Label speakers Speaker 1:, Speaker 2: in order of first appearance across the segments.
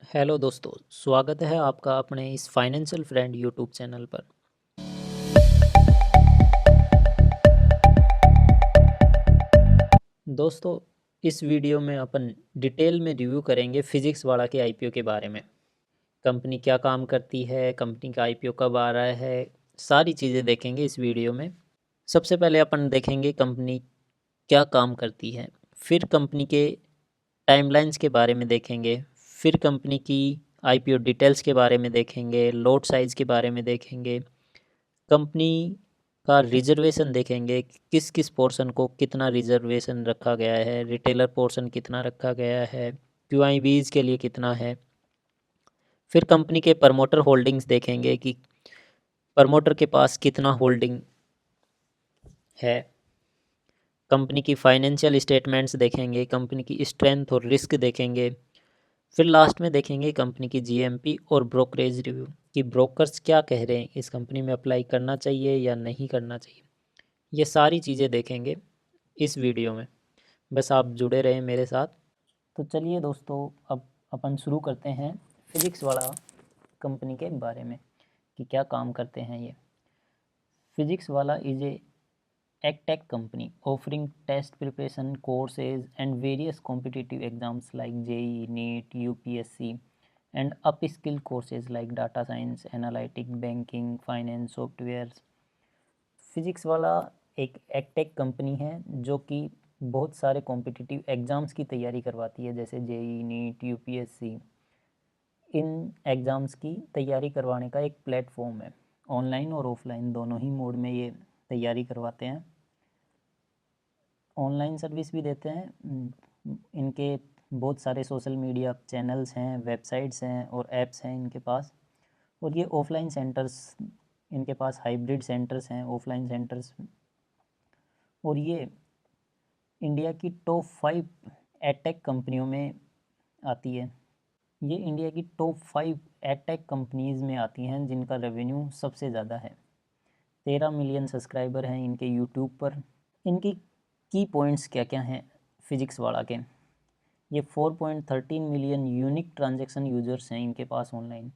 Speaker 1: Hello दोस्तों, स्वागत है आपका अपने इस फाइनेंशियल फ्रेंड यूट्यूब चैनल पर। दोस्तों, इस वीडियो में अपन डिटेल में रिव्यू करेंगे फिजिक्स वाला के आईपीओ के बारे में। कंपनी क्या काम करती है, कंपनी का आईपीओ कब आ रहा है, सारी चीज़ें देखेंगे इस वीडियो में। सबसे पहले अपन देखेंगे कंपनी क्या काम करती है, फिर कंपनी के टाइमलाइंस के बारे में देखेंगे, फिर कंपनी की आईपीओ डिटेल्स के बारे में देखेंगे, लॉट साइज़ के बारे में देखेंगे, कंपनी का रिजर्वेशन देखेंगे कि किस किस पोर्शन को कितना रिजर्वेशन रखा गया है, रिटेलर पोर्शन कितना रखा गया है, क्यूआईबीज के लिए कितना है। फिर कंपनी के प्रमोटर होल्डिंग्स देखेंगे कि प्रमोटर के पास कितना होल्डिंग है। कंपनी की फाइनेंशियल स्टेटमेंट्स देखेंगे, कंपनी की स्ट्रेंथ और रिस्क देखेंगे। फिर लास्ट में देखेंगे कंपनी की जीएमपी और ब्रोकरेज रिव्यू कि ब्रोकर्स क्या कह रहे हैं, इस कंपनी में अप्लाई करना चाहिए या नहीं करना चाहिए। ये सारी चीज़ें देखेंगे इस वीडियो में। बस आप जुड़े रहें मेरे साथ। तो चलिए दोस्तों, अब अपन शुरू करते हैं फिजिक्स वाला कंपनी के बारे में कि क्या काम करते हैं ये। फिजिक्स वाला is a EdTech company offering test preparation courses and various competitive exams like JEE, NEET, UPSC, and upskill courses like data science, analytic, banking, finance, software। Physics वाला एक EdTech कंपनी है जो कि बहुत सारे कॉम्पिटिटिव एग्ज़ाम्स की तैयारी करवाती है, जैसे JEE, NEET, UPSC। इन एग्ज़ाम्स की तैयारी करवाने का एक प्लेटफॉर्म है। ऑनलाइन और ऑफलाइन दोनों ही मोड में ये तैयारी करवाते हैं। ऑनलाइन सर्विस भी देते हैं। इनके बहुत सारे सोशल मीडिया चैनल्स हैं, वेबसाइट्स हैं और ऐप्स हैं इनके पास। और ये ऑफलाइन सेंटर्स, इनके पास हाइब्रिड सेंटर्स हैं, ऑफलाइन सेंटर्स। और ये इंडिया की टॉप 5 एडटेक कंपनियों में आती है। ये इंडिया की टॉप 5 एडटेक कंपनीज़ में आती हैं जिनका रेवेन्यू सबसे ज़्यादा है। 13 मिलियन सब्सक्राइबर हैं इनके यूट्यूब पर। इनकी की पॉइंट्स क्या क्या हैं फिजिक्स वाला के। ये 4.13 मिलियन यूनिक ट्रांजैक्शन यूजर्स हैं इनके पास ऑनलाइन,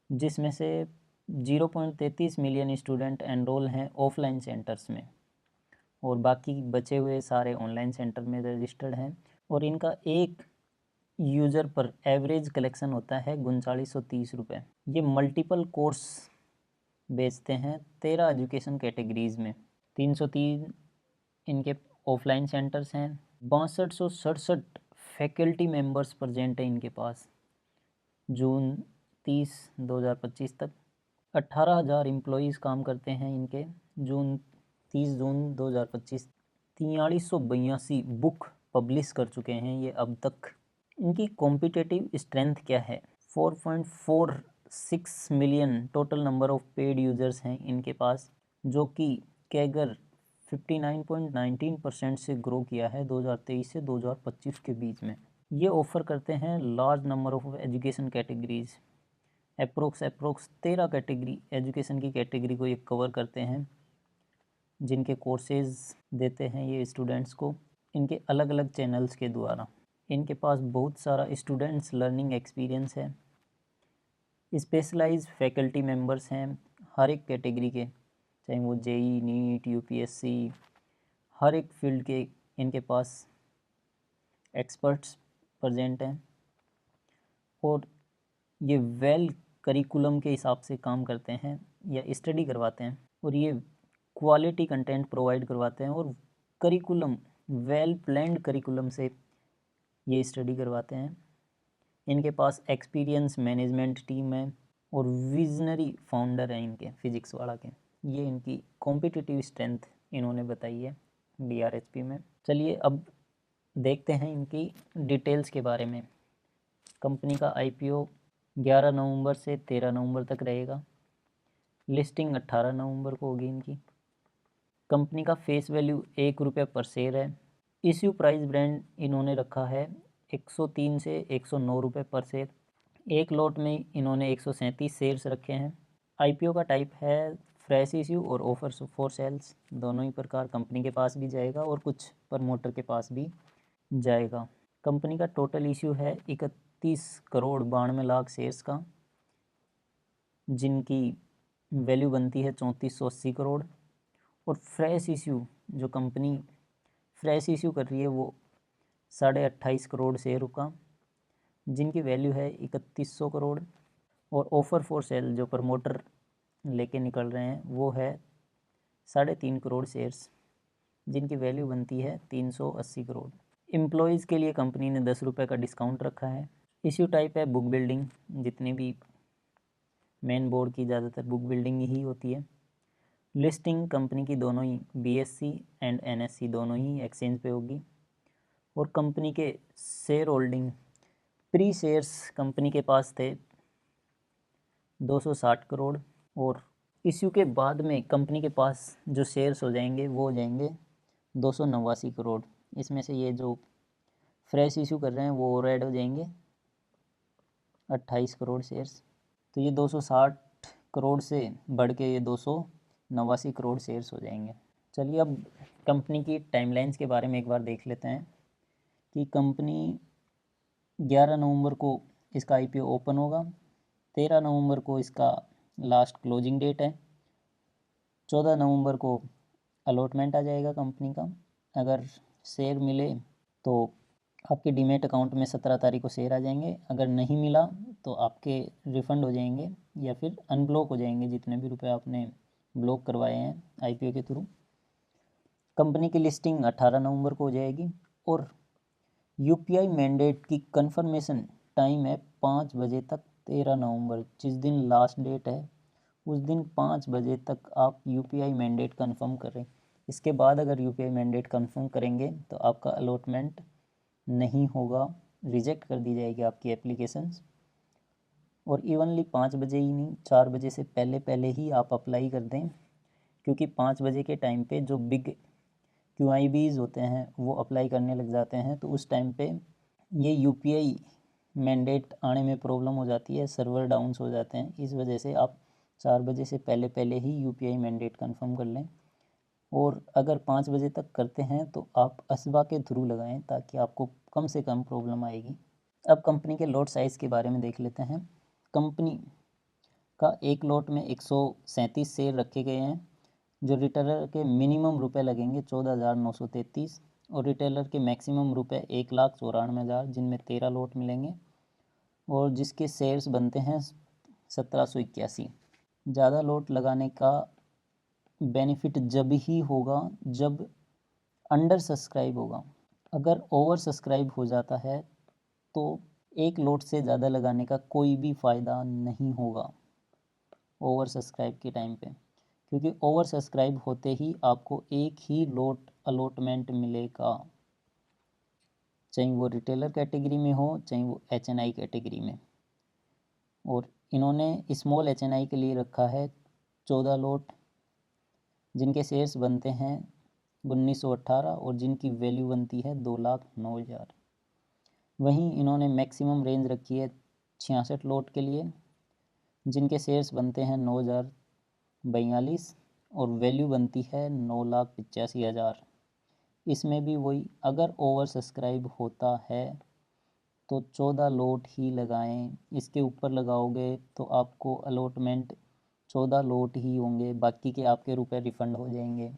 Speaker 1: जिसमें से 0.33 मिलियन स्टूडेंट एनरोल हैं ऑफलाइन सेंटर्स में और बाकी बचे हुए सारे ऑनलाइन सेंटर में रजिस्टर्ड हैं। और इनका एक यूज़र पर एवरेज कलेक्शन होता है 3930 रुपये। ये मल्टीपल कोर्स बेचते हैं 13 एजुकेशन कैटेगरीज़ में। 303 इनके ऑफलाइन सेंटर्स हैं। 6267 फैकल्टी मेंबर्स प्रेजेंट हैं इनके पास जून 30 2025 तक। 18,000 एम्प्लॉयज़ काम करते हैं इनके जून 2025। 4382 बुक पब्लिश कर चुके हैं ये अब तक। इनकी कॉम्पिटिटिव स्ट्रेंथ क्या है? 4.46 million total number of paid users हैं इनके पास, जो कि कैगर 59.19% से ग्रो किया है 2023 से 2025 के बीच में। ये ऑफ़र करते हैं large number of education categories. Approx 13 category education की कैटेगरी को ये कवर करते हैं, जिनके कोर्सेज देते हैं ये स्टूडेंट्स को इनके अलग अलग चैनल्स के द्वारा। इनके पास बहुत सारा स्टूडेंट्स लर्निंग एक्सपीरियंस है। स्पेशलाइज्ड फैकल्टी मेंबर्स हैं हर एक कैटेगरी के, चाहे वो जेई, नीट, यूपीएससी, हर एक फील्ड के इनके पास एक्सपर्ट्स प्रेजेंट हैं। और ये वेल करिकुलम के हिसाब से काम करते हैं या स्टडी करवाते हैं, और ये क्वालिटी कंटेंट प्रोवाइड करवाते हैं और करिकुलम वेल प्लान्ड करिकुलम से ये स्टडी करवाते हैं। इनके पास एक्सपीरियंस मैनेजमेंट टीम है और विजनरी फाउंडर हैं इनके फिजिक्स वाला के। ये इनकी कॉम्पिटिटिव स्ट्रेंथ इन्होंने बताई है DRHP में। चलिए अब देखते हैं इनकी डिटेल्स के बारे में। कंपनी का IPO 11 नवंबर से 13 नवंबर तक रहेगा। लिस्टिंग 18 नवंबर को होगी इनकी। कंपनी का फेस वैल्यू 1 रुपये पर शेयर है। इश्यू प्राइस ब्रांड इन्होंने रखा है 103 से 109 रुपये पर शेयर। एक लॉट में इन्होंने 137 शेयर्स रखे हैं। IPO का टाइप है फ्रेश इश्यू और ऑफर्स फॉर सेल्स। दोनों ही प्रकार कंपनी के पास भी जाएगा और कुछ प्रमोटर के पास भी जाएगा। कंपनी का टोटल इश्यू है 31,92,00,000 शेयर्स का, जिनकी वैल्यू बनती है 3480 करोड़। और फ्रेश इश्यू, जो कंपनी फ्रेश इश्यू कर रही है वो 28.5 करोड़ शेयर का, जिनकी वैल्यू है 3100 करोड़। और ऑफ़र फॉर सेल जो प्रमोटर लेके निकल रहे हैं वो है 3.5 करोड़ शेयर्स, जिनकी वैल्यू बनती है 380 करोड़। एम्प्लॉयज़ के लिए कंपनी ने 10 रुपये का डिस्काउंट रखा है। इश्यू टाइप है बुक बिल्डिंग, जितनी भी मेन बोर्ड की ज़्यादातर बुक बिल्डिंग ही होती है। लिस्टिंग कंपनी की दोनों ही BSE एंड NSE दोनों ही एक्सचेंज पे होगी। और कंपनी के share holding, pre shares company के पास थे 260 करोड़, और इश्यू के बाद में कंपनी के पास जो शेयर्स हो जाएंगे वो हो जाएंगे 289 करोड़। इसमें से ये जो फ्रेश इशू कर रहे हैं वो और ऐड हो जाएंगे 28 करोड़ शेयर्स। तो ये 260 करोड़ से बढ़ के ये 289 करोड़ शेयर्स हो जाएंगे। चलिए अब कंपनी की टाइमलाइंस के बारे में एक बार देख लेते हैं कि कंपनी 11 नवंबर को इसका IPO ओपन होगा, 13 नवंबर को इसका लास्ट क्लोजिंग डेट है, 14 नवंबर को अलॉटमेंट आ जाएगा कंपनी का। अगर शेयर मिले तो आपके डीमेट अकाउंट में 17 तारीख को शेयर आ जाएंगे, अगर नहीं मिला तो आपके रिफ़ंड हो जाएंगे या फिर अनब्लॉक हो जाएंगे जितने भी रुपए आपने ब्लॉक करवाए हैं IPO के थ्रू। कंपनी की लिस्टिंग 18 नवंबर को हो जाएगी और UPI मैंडेट की कंफर्मेशन टाइम है 5 बजे तक 13 नवंबर, जिस दिन लास्ट डेट है उस दिन 5 बजे तक आप UPI मैंडेट कंफर्म करें। इसके बाद अगर UPI मैंडेट कंफर्म करेंगे तो आपका अलॉटमेंट नहीं होगा, रिजेक्ट कर दी जाएगी आपकी एप्लीकेशंस। और इवनली 5 बजे ही नहीं, 4 बजे से पहले पहले ही आप अप्लाई कर दें, क्योंकि 5 बजे के टाइम पे जो बिग QIBs होते हैं वो अप्लाई करने लग जाते हैं, तो उस टाइम पे ये UPI मैंडेट आने में प्रॉब्लम हो जाती है, सर्वर डाउन्स हो जाते हैं। इस वजह से आप 4 बजे से पहले पहले ही UPI मैंडेट कंफर्म कर लें। और अगर 5 बजे तक करते हैं तो आप असबा के थ्रू लगाएं ताकि आपको कम से कम प्रॉब्लम आएगी। अब कंपनी के लॉट साइज़ के बारे में देख लेते हैं। कंपनी का एक लॉट में 137 शेयर रखे गए हैं, जो रिटेलर के मिनिमम रुपए लगेंगे 14,933 और रिटेलर के मैक्सिमम रुपए 1,94,000, जिनमें 13 लॉट मिलेंगे और जिसके शेयर्स बनते हैं 1781। ज़्यादा लॉट लगाने का बेनिफिट जब ही होगा जब अंडर सब्सक्राइब होगा। अगर ओवर सब्सक्राइब हो जाता है तो एक लॉट से ज़्यादा लगाने का कोई भी फ़ायदा नहीं होगा ओवर सब्सक्राइब के टाइम पे, क्योंकि ओवर सब्सक्राइब होते ही आपको एक ही लॉट अलॉटमेंट मिलेगा, चाहे वो रिटेलर कैटेगरी में हो चाहे वो HNI कैटेगरी में। और इन्होंने स्मॉल HNI के लिए रखा है 14 लॉट, जिनके शेयर्स बनते हैं 1918 और जिनकी वैल्यू बनती है 2,09,000। वहीं इन्होंने मैक्सिमम रेंज रखी है 66 लॉट के लिए, जिनके शेयर्स बनते हैं 9,042 और वैल्यू बनती है 9,85,000। इसमें भी वही, अगर ओवर सब्सक्राइब होता है तो 14 लॉट ही लगाएं, इसके ऊपर लगाओगे तो आपको अलॉटमेंट 14 लॉट ही होंगे, बाकी के आपके रुपए रिफ़ंड हो जाएंगे।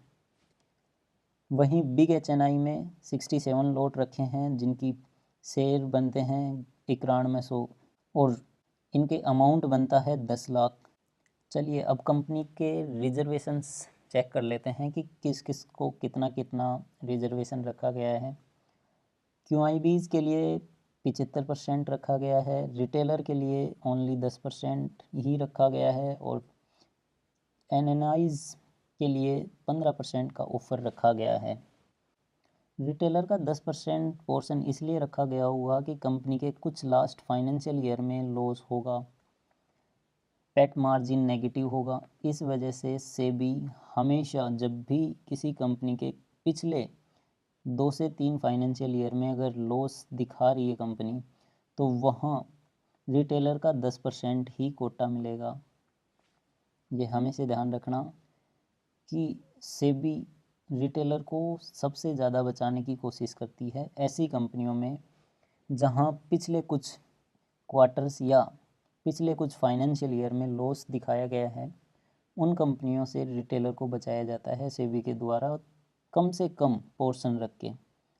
Speaker 1: वहीं बिग HNI में 67 लॉट रखे हैं, जिनकी शेयर बनते हैं 9100 और इनके अमाउंट बनता है 10 लाख। चलिए अब कंपनी के रिजर्वेशंस चेक कर लेते हैं कि किस किस को कितना कितना रिजर्वेशन रखा गया है। QIBs के लिए 75% रखा गया है, रिटेलर के लिए ओनली 10% ही रखा गया है और NNIs के लिए 15% का ऑफ़र रखा गया है। रिटेलर का 10% पोर्शन इसलिए रखा गया हुआ कि कंपनी के कुछ लास्ट फाइनेंशियल ईयर में लॉस होगा, पेट मार्जिन नेगेटिव होगा। इस वजह से सेबी हमेशा जब भी किसी कंपनी के पिछले 2 से 3 फाइनेंशियल ईयर में अगर लॉस दिखा रही है कंपनी, तो वहाँ रिटेलर का 10% ही कोटा मिलेगा। ये हमेशा ध्यान रखना कि सेबी रिटेलर को सबसे ज़्यादा बचाने की कोशिश करती है ऐसी कंपनियों में जहाँ पिछले कुछ क्वार्टर्स या पिछले कुछ फाइनेंशियल ईयर में लॉस दिखाया गया है, उन कंपनियों से रिटेलर को बचाया जाता है सेबी के द्वारा कम से कम पोर्शन रख के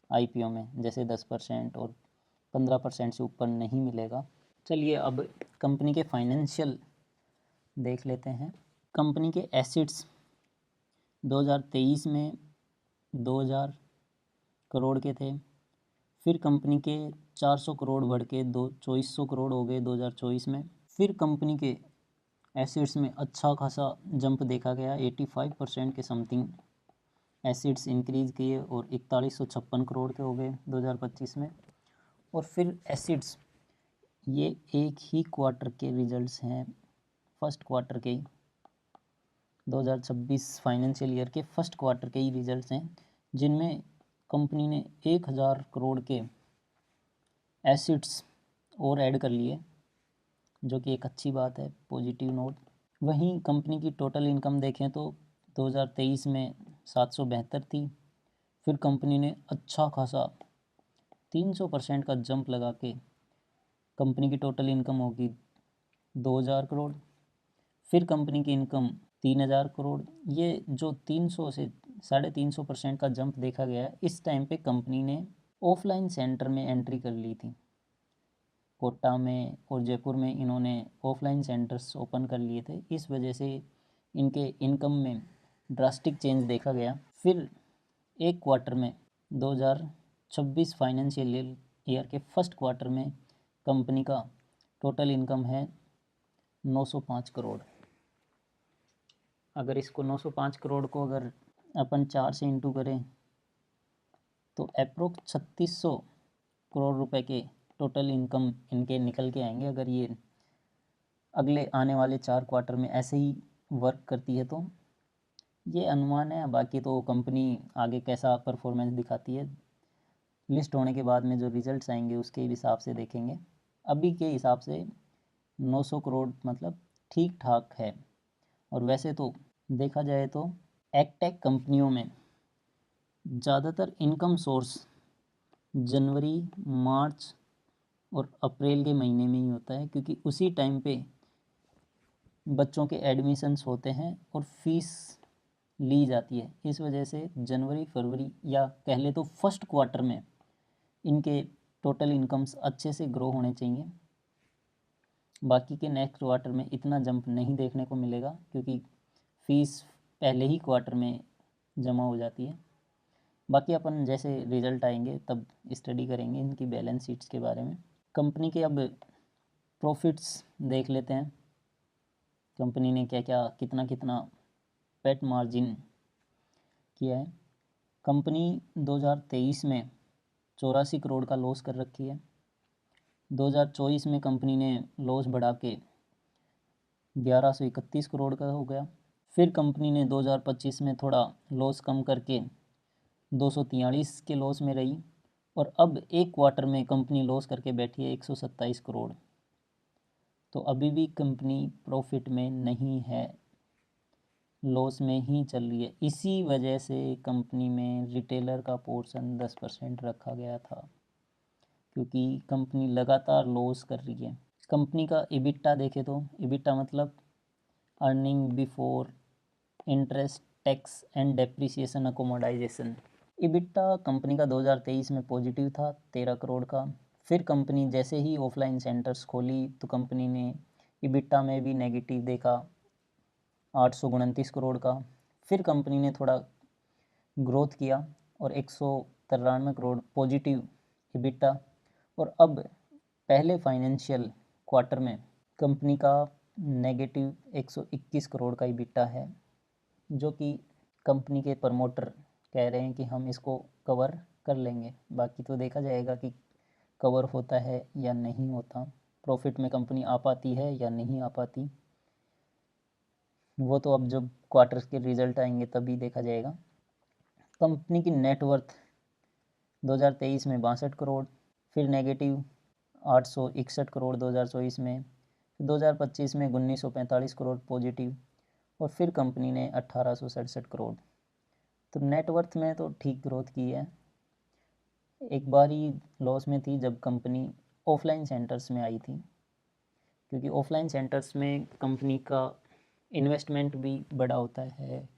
Speaker 1: आईपीओ में, जैसे 10% और 15% से ऊपर नहीं मिलेगा। चलिए अब कंपनी के फाइनेंशियल देख लेते हैं। कंपनी के एसेट्स 2023 में 2000 करोड़ के थे, फिर कंपनी के 400 करोड़ बढ़ के 2400 करोड़ हो गए 2024 में। फिर कंपनी के एसेट्स में अच्छा खासा जंप देखा गया, 85% के समथिंग एसेट्स इंक्रीज किए और 4156 करोड़ के हो गए 2025 में। और फिर एसेट्स ये एक ही क्वार्टर के रिजल्ट्स हैं, फर्स्ट क्वार्टर के 2026 फाइनेंशियल ईयर के फर्स्ट क्वार्टर के ही रिजल्ट्स हैं, जिनमें कंपनी ने 1000 करोड़ के एसेट्स और ऐड कर लिए, जो कि एक अच्छी बात है, पॉजिटिव नोट। वहीं कंपनी की टोटल इनकम देखें तो 2023 में 772 थी, फिर कंपनी ने अच्छा खासा 300% का जंप लगा के कंपनी की टोटल इनकम होगी 2000 करोड़, फिर कंपनी की इनकम 3000 करोड़। ये जो 300 से 350% का जंप देखा गया, इस टाइम पे कंपनी ने ऑफलाइन सेंटर में एंट्री कर ली थी। कोटा में और जयपुर में इन्होंने ऑफलाइन सेंटर्स ओपन कर लिए थे, इस वजह से इनके इनकम में ड्रास्टिक चेंज देखा गया। फिर एक क्वार्टर में 2026 फाइनेंशियल ईयर के फर्स्ट क्वार्टर में कंपनी का टोटल इनकम है 905 करोड़। अगर इसको 905 करोड़ को अगर अपन 4 से इंटू करें तो अप्रोक्स 3600 करोड़ रुपए के टोटल इनकम इनके निकल के आएंगे, अगर ये अगले आने वाले 4 क्वार्टर में ऐसे ही वर्क करती है तो। ये अनुमान है, बाकी तो कंपनी आगे कैसा परफॉर्मेंस दिखाती है लिस्ट होने के बाद में जो रिजल्ट्स आएंगे उसके हिसाब से देखेंगे। अभी के हिसाब से 900 करोड़ मतलब ठीक ठाक है। और वैसे तो देखा जाए तो एगटेक कंपनियों में ज़्यादातर इनकम सोर्स जनवरी, मार्च और अप्रैल के महीने में ही होता है, क्योंकि उसी टाइम पे बच्चों के एडमिशन्स होते हैं और फीस ली जाती है। इस वजह से जनवरी, फरवरी या कह ले तो फर्स्ट क्वार्टर में इनके टोटल इनकम्स अच्छे से ग्रो होने चाहिए। बाकी के नेक्स्ट क्वार्टर में इतना जंप नहीं देखने को मिलेगा, क्योंकि फ़ीस पहले ही क्वार्टर में जमा हो जाती है। बाकी अपन जैसे रिज़ल्ट आएंगे तब स्टडी करेंगे इनकी बैलेंस शीट्स के बारे में। कंपनी के अब प्रॉफिट्स देख लेते हैं, कंपनी ने क्या क्या कितना कितना पेट मार्जिन किया है। कंपनी 2023 में 84 करोड़ का लॉस कर रखी है। 2024 में कंपनी ने लॉस बढ़ा के 1131 करोड़ का हो गया। फिर कंपनी ने 2025 में थोड़ा लॉस कम करके 243 के लॉस में रही, और अब एक क्वार्टर में कंपनी लॉस करके बैठी है 127 करोड़। तो अभी भी कंपनी प्रॉफिट में नहीं है, लॉस में ही चल रही है। इसी वजह से कंपनी में रिटेलर का पोर्शन 10% रखा गया था, क्योंकि कंपनी लगातार लॉस कर रही है। कंपनी का इबिट्टा देखे तो इबिट्टा मतलब earning before interest, tax and depreciation, amortisation. EBITDA company का 2023 में पॉजिटिव था 13 करोड़ का। फिर कंपनी जैसे ही ऑफलाइन सेंटर्स खोली तो कंपनी ने इबिट्टा में भी नेगेटिव देखा 829 करोड़ का। फिर कंपनी ने थोड़ा ग्रोथ किया और 193 करोड़ पॉजिटिव इबिट्टा। और अब पहले फाइनेंशियल क्वार्टर में कंपनी का नेगेटिव 121 करोड़ का इबिट्टा है, जो कि कंपनी के प्रमोटर कह रहे हैं कि हम इसको कवर कर लेंगे। बाकी तो देखा जाएगा कि कवर होता है या नहीं होता, प्रॉफिट में कंपनी आ पाती है या नहीं आ पाती, वो तो अब जब क्वार्टर के रिज़ल्ट आएंगे तभी देखा जाएगा। कंपनी की नेटवर्थ 2023 में 62 करोड़, फिर नेगेटिव 861 करोड़ 2024 में, फिर 2025 में 1945 करोड़ पॉजिटिव, और फिर कंपनी ने 1867 करोड़। तो नेटवर्थ में तो ठीक ग्रोथ की है। एक बार ही लॉस में थी जब कंपनी ऑफलाइन सेंटर्स में आई थी, क्योंकि ऑफलाइन सेंटर्स में कंपनी का इन्वेस्टमेंट भी बड़ा होता है,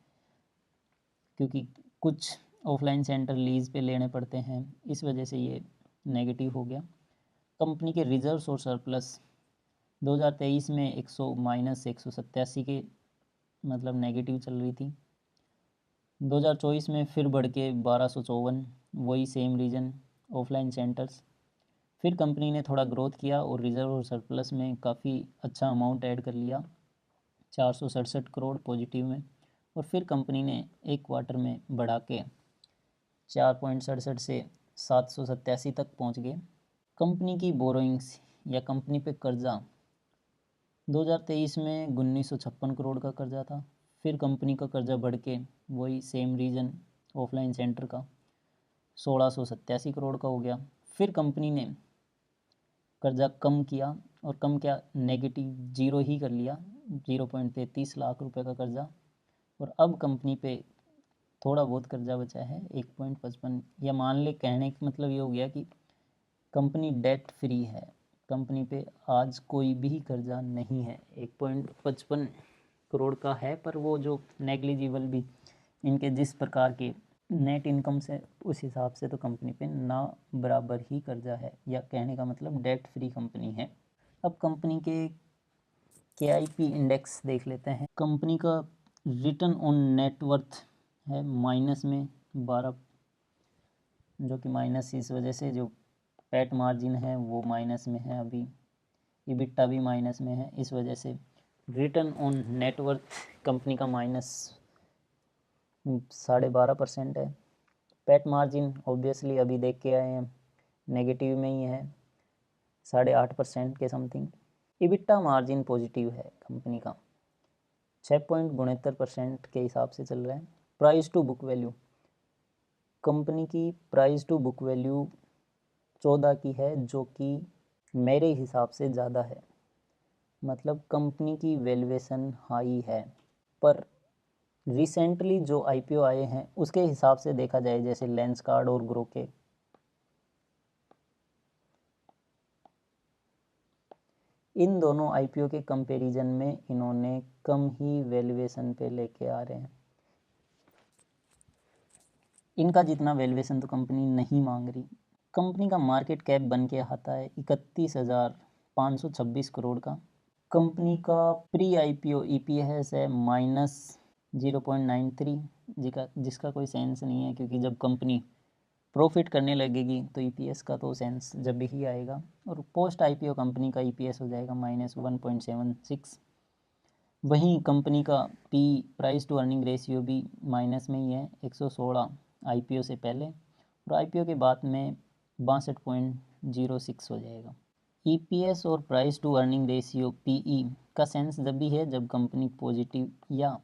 Speaker 1: क्योंकि कुछ ऑफलाइन सेंटर लीज़ पे लेने पड़ते हैं, इस वजह से ये नेगेटिव हो गया। कंपनी के रिजर्व्स और सरप्लस 2023 में 187 के मतलब नेगेटिव चल रही थी। 2024 में फिर बढ़ के 1254, वही सेम रीजन ऑफलाइन सेंटर्स। फिर कंपनी ने थोड़ा ग्रोथ किया और रिजर्व और सरप्लस में काफ़ी अच्छा अमाउंट ऐड कर लिया, 467 करोड़ पॉजिटिव में। और फिर कंपनी ने एक क्वार्टर में बढ़ा के 4.67 से 787 तक पहुंच गए। कंपनी की बोरोइंग्स या कंपनी पे कर्जा 2023 में 1956 करोड़ का कर्जा था। फिर कंपनी का कर्जा बढ़ के वही सेम रीजन ऑफलाइन सेंटर का 1687 करोड़ का हो गया। फिर कंपनी ने कर्जा कम किया, और कम क्या, नेगेटिव जीरो ही कर लिया, 0.33 लाख रुपए का कर्जा। और अब कंपनी पे थोड़ा बहुत कर्जा बचा है 1.55, या मान ले, कहने का मतलब ये हो गया कि कंपनी डेट फ्री है, कंपनी पे आज कोई भी कर्जा नहीं है। 1.55 करोड़ का है, पर वो जो नेग्लिजिबल भी इनके जिस प्रकार के नेट इनकम से, उस हिसाब से तो कंपनी पे ना बराबर ही कर्जा है, या कहने का मतलब डेट फ्री कंपनी है। अब कंपनी के KIP इंडेक्स देख लेते हैं। कंपनी का रिटर्न ऑन नेटवर्थ है माइनस में 12, जो कि माइनस इस वजह से जो पैट मार्जिन है वो माइनस में है, अभी EBITDA भी माइनस में है, इस वजह से रिटर्न ऑन नेटवर्थ कंपनी का माइनस 12.5% है। पैट मार्जिन ऑब्वियसली अभी देख के आए हैं, नेगेटिव में ही है, 8.5% के समथिंग। EBITDA मार्जिन पॉजिटिव है कंपनी का, 6.72% के हिसाब से चल रहा है। Price to book value, company की प्राइस टू बुक वैल्यू 14 की है, जो कि मेरे हिसाब से ज़्यादा है। मतलब कंपनी की वैल्यूएशन हाई है, पर रिसेंटली जो IPO आए हैं उसके हिसाब से देखा जाए, जैसे लेंसकार्ट और ग्रो के, इन दोनों IPO के कंपैरिजन में इन्होंने कम ही वैल्यूएशन पे लेके आ रहे हैं। इनका जितना वैल्यूएशन तो कंपनी नहीं मांग रही। कंपनी का मार्केट कैप बन के आता है 31,526 करोड़ का। कंपनी का प्री IPO EPS है -0.93, जिसका कोई सेंस नहीं है, क्योंकि जब कंपनी प्रॉफिट करने लगेगी तो EPS का तो सेंस जब ही आएगा। और पोस्ट IPO कंपनी का EPS हो जाएगा -1.76। वहीं कंपनी का प्राइस टू अर्निंग रेशियो भी माइनस में ही है, 116 IPO से पहले, और IPO के बाद में 62.06 हो जाएगा। EPS और price to earning ratio PE का सेंस जब भी है जब कंपनी पॉजिटिव या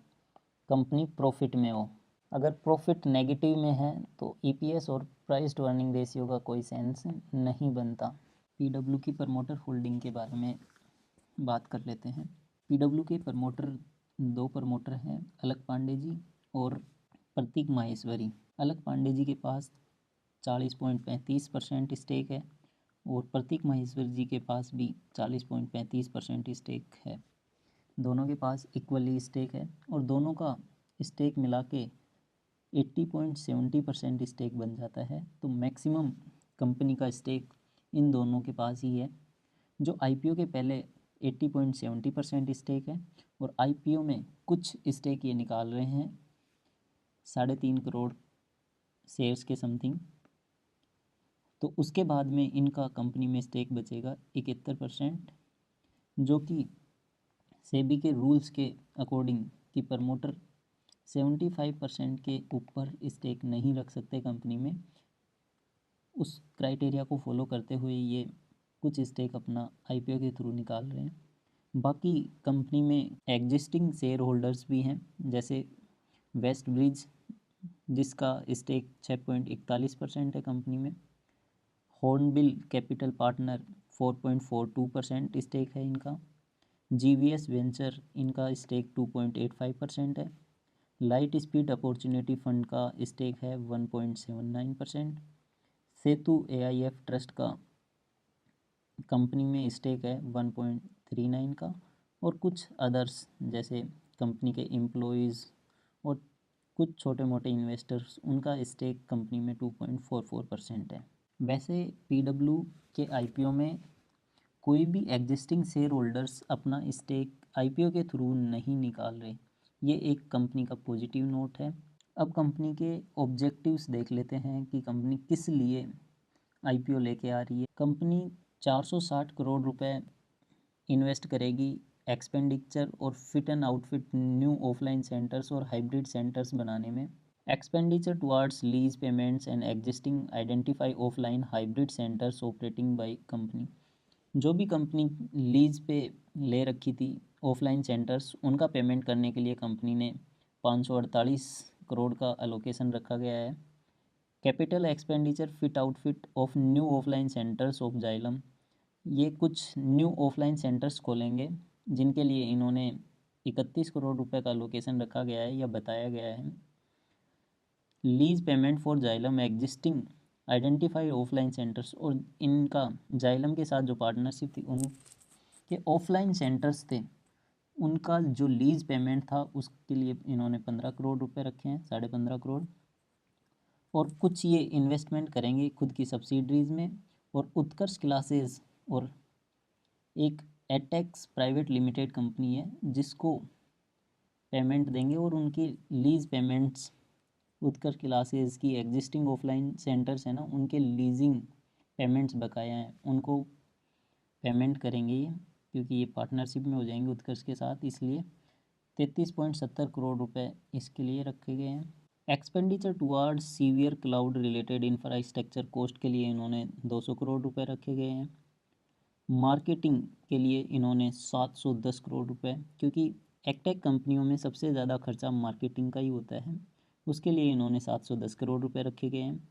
Speaker 1: कंपनी प्रॉफिट में हो। अगर प्रॉफिट नेगेटिव में है तो EPS और प्राइस टू अर्निंग रेशियो का कोई सेंस नहीं बनता। PW की प्रमोटर होल्डिंग के बारे में बात कर लेते हैं। PW के प्रमोटर, दो प्रमोटर हैं, अलक पांडे जी और प्रतीक माहेश्वरी। अलक पांडे जी के पास 40.35% स्टेक है, और प्रतीक माहेश्वरी जी के पास भी 40.35% स्टेक है। दोनों के पास इक्वली स्टेक है, और दोनों का स्टेक मिला के 80.70% स्टेक बन जाता है। तो मैक्सिमम कंपनी का स्टेक इन दोनों के पास ही है। जो IPO के पहले 80.70% स्टेक है, और IPO में कुछ स्टेक ये निकाल रहे हैं 3.5 करोड़ शेयर्स के समथिंग। तो उसके बाद में इनका कंपनी में स्टेक बचेगा 71%, जो कि सेबी के रूल्स के अकॉर्डिंग कि प्रमोटर 75% के ऊपर स्टेक नहीं रख सकते कंपनी में। उस क्राइटेरिया को फॉलो करते हुए ये कुछ स्टेक अपना IPO के थ्रू निकाल रहे हैं। बाकी कंपनी में एग्जिस्टिंग शेयर होल्डर्स भी हैं, जैसे वेस्ट ब्रिज, जिसका स्टेक 6.41% है कंपनी में। हॉर्नबिल कैपिटल पार्टनर 4.42% स्टेक है इनका। GVS वेंचर, इनका स्टेक 2.85% है। लाइट स्पीड अपॉर्चुनिटी फंड का स्टेक है 1.79%। सेतु AIF ट्रस्ट का कंपनी में स्टेक है 2.39 का, और कुछ अदर्स जैसे कंपनी के एम्प्लॉयज़ और कुछ छोटे मोटे इन्वेस्टर्स, उनका स्टेक कंपनी में 2.44% है। वैसे पीडब्ल्यू के आईपीओ में कोई भी एग्जिस्टिंग शेयर होल्डर्स अपना स्टेक आईपीओ के थ्रू नहीं निकाल रहे। ये एक कंपनी का पॉजिटिव नोट है। अब कंपनी के ऑब्जेक्टिव्स देख लेते हैं कि कंपनी किस लिए आईपीओ लेके आ रही है। कंपनी 460 करोड़ रुपए इन्वेस्ट करेगी एक्सपेंडिचर और fit and outfit new offline centres और हाइब्रिड सेंटर्स बनाने में। Expenditure towards lease payments and existing identify offline hybrid centres operating by company. जो भी कंपनी लीज पे ले रखी थी ऑफलाइन सेंटर्स, उनका पेमेंट करने के लिए कंपनी ने 548 करोड़ का अलोकेशन रखा गया है। Capital expenditure fit outfit of new offline centres of xylem, ये कुछ न्यू ऑफलाइन सेंटर्स खोलेंगे जिनके लिए इन्होंने 31 करोड़ रुपए का अलोकेशन रखा गया है या बताया गया है। Lease payment for xylem existing identified offline centres, और इनका जाइलम के साथ जो पार्टनरशिप थी उनके ऑफलाइन सेंटर्स थे, उनका जो लीज पेमेंट था उसके लिए इन्होंने 15 करोड़ रुपए रखे हैं, 15.5 करोड़। और कुछ ये इन्वेस्टमेंट करेंगे खुद की सब्सिडरीज में, और उत्कर्ष क्लासेस और एक एटेक्स प्राइवेट लिमिटेड कंपनी है जिसको पेमेंट देंगे, और उनकी लीज पेमेंट्स उत्कर्ष क्लासेस की एग्जिस्टिंग ऑफलाइन सेंटर्स हैं ना, उनके लीजिंग पेमेंट्स बकाया हैं, उनको पेमेंट करेंगे ये, क्योंकि ये पार्टनरशिप में हो जाएंगे उत्कर्ष के साथ, इसलिए 33.70 करोड़ रुपए इसके लिए रखे गए हैं। Expenditure towards severe cloud related infrastructure cost के लिए इन्होंने 200 करोड़ रुपए रखे गए हैं। मार्केटिंग के लिए इन्होंने 710 करोड़ रुपए, क्योंकि एगटेक कंपनियों में सबसे ज़्यादा खर्चा मार्केटिंग का ही होता है, उसके लिए इन्होंने 710 करोड़ रुपए रखे गए हैं।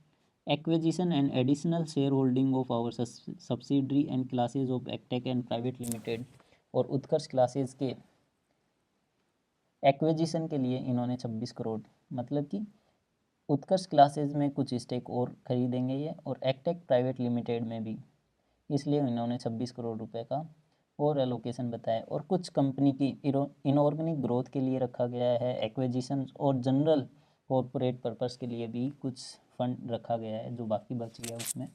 Speaker 1: Acquisition and additional share holding of our subsidiary and classes of एगटेक एंड प्राइवेट लिमिटेड, और उत्कर्ष क्लासेज के एक्विजिशन के लिए इन्होंने 26 करोड़, मतलब कि उत्कर्ष क्लासेज में कुछ स्टेक और खरीदेंगे ये, और एगटेक प्राइवेट लिमिटेड में भी, इसलिए इन्होंने 26 करोड़ रुपए का और एलोकेशन बताया। और कुछ कंपनी की इनऑर्गेनिक ग्रोथ के लिए रखा गया है एक्विजिशन, और जनरल कॉरपोरेट पर्पस के लिए भी कुछ फंड रखा गया है जो बाकी बच गया उसमें।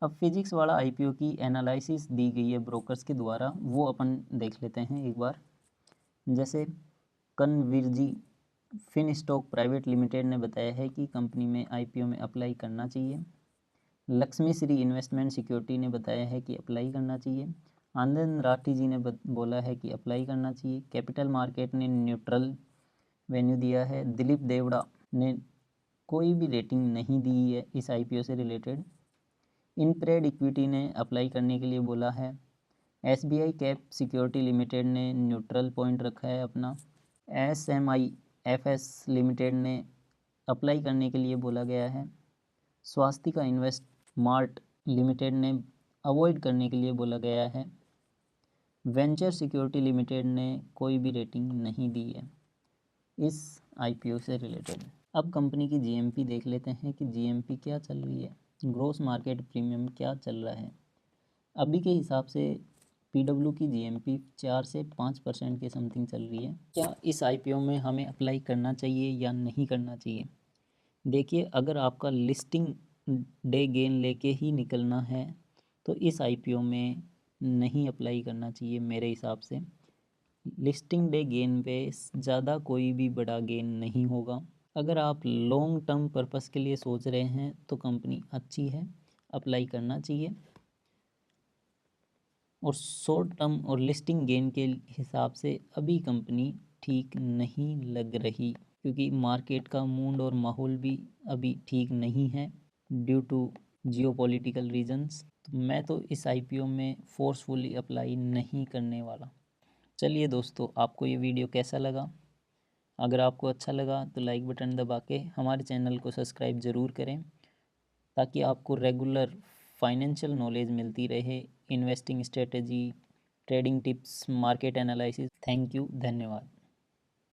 Speaker 1: अब फिजिक्स वाला आईपीओ की एनालिसिस दी गई है ब्रोकर्स के द्वारा, वो अपन देख लेते हैं एक बार। जैसे कन्वर्जी फिनस्टॉक प्राइवेट लिमिटेड ने बताया है कि कंपनी में आईपीओ में अप्लाई करना चाहिए। लक्ष्मी श्री इन्वेस्टमेंट सिक्योरिटी ने बताया है कि अप्लाई करना चाहिए। आनंद राठी जी ने बोला है कि अप्लाई करना चाहिए। कैपिटल मार्केट ने न्यूट्रल वेन्यू दिया है। दिलीप देवड़ा ने कोई भी रेटिंग नहीं दी है इस आईपीओ से रिलेटेड। इनप्रेड इक्विटी ने अप्लाई करने के लिए बोला है। एसबीआई कैप सिक्योरिटी लिमिटेड ने न्यूट्रल पॉइंट रखा है अपना। SMIFS लिमिटेड ने अप्लाई करने के लिए बोला गया है। स्वास्तिका इन्वेस्ट मार्ट लिमिटेड ने अवॉइड करने के लिए बोला गया है। वेंचर सिक्योरिटी लिमिटेड ने कोई भी रेटिंग नहीं दी है इस आईपीओ से रिलेटेड। अब कंपनी की जीएमपी देख लेते हैं कि जीएमपी क्या चल रही है, ग्रॉस मार्केट प्रीमियम क्या चल रहा है। अभी के हिसाब से पीडब्ल्यू की जीएमपी 4 से 5% के समथिंग चल रही है। क्या इस आईपीओ में हमें अप्लाई करना चाहिए या नहीं करना चाहिए? देखिए, अगर आपका लिस्टिंग डे गेन लेके ही निकलना है तो इस आईपीओ में नहीं अप्लाई करना चाहिए मेरे हिसाब से। लिस्टिंग डे गेन पे ज़्यादा कोई भी बड़ा गेन नहीं होगा। अगर आप लॉन्ग टर्म पर्पस के लिए सोच रहे हैं तो कंपनी अच्छी है, अप्लाई करना चाहिए। और शॉर्ट टर्म और लिस्टिंग गेन के हिसाब से अभी कंपनी ठीक नहीं लग रही, क्योंकि मार्केट का मूड और माहौल भी अभी ठीक नहीं है ड्यू टू जियोपॉलिटिकल रीजंस। तो मैं तो इस आईपीओ में फोर्सफुली अप्लाई नहीं करने वाला। चलिए दोस्तों, आपको ये वीडियो कैसा लगा? अगर आपको अच्छा लगा तो लाइक बटन दबा के हमारे चैनल को सब्सक्राइब ज़रूर करें, ताकि आपको रेगुलर फाइनेंशियल नॉलेज मिलती रहे, investing strategy, trading tips, market analysis. Thank you, धन्यवाद।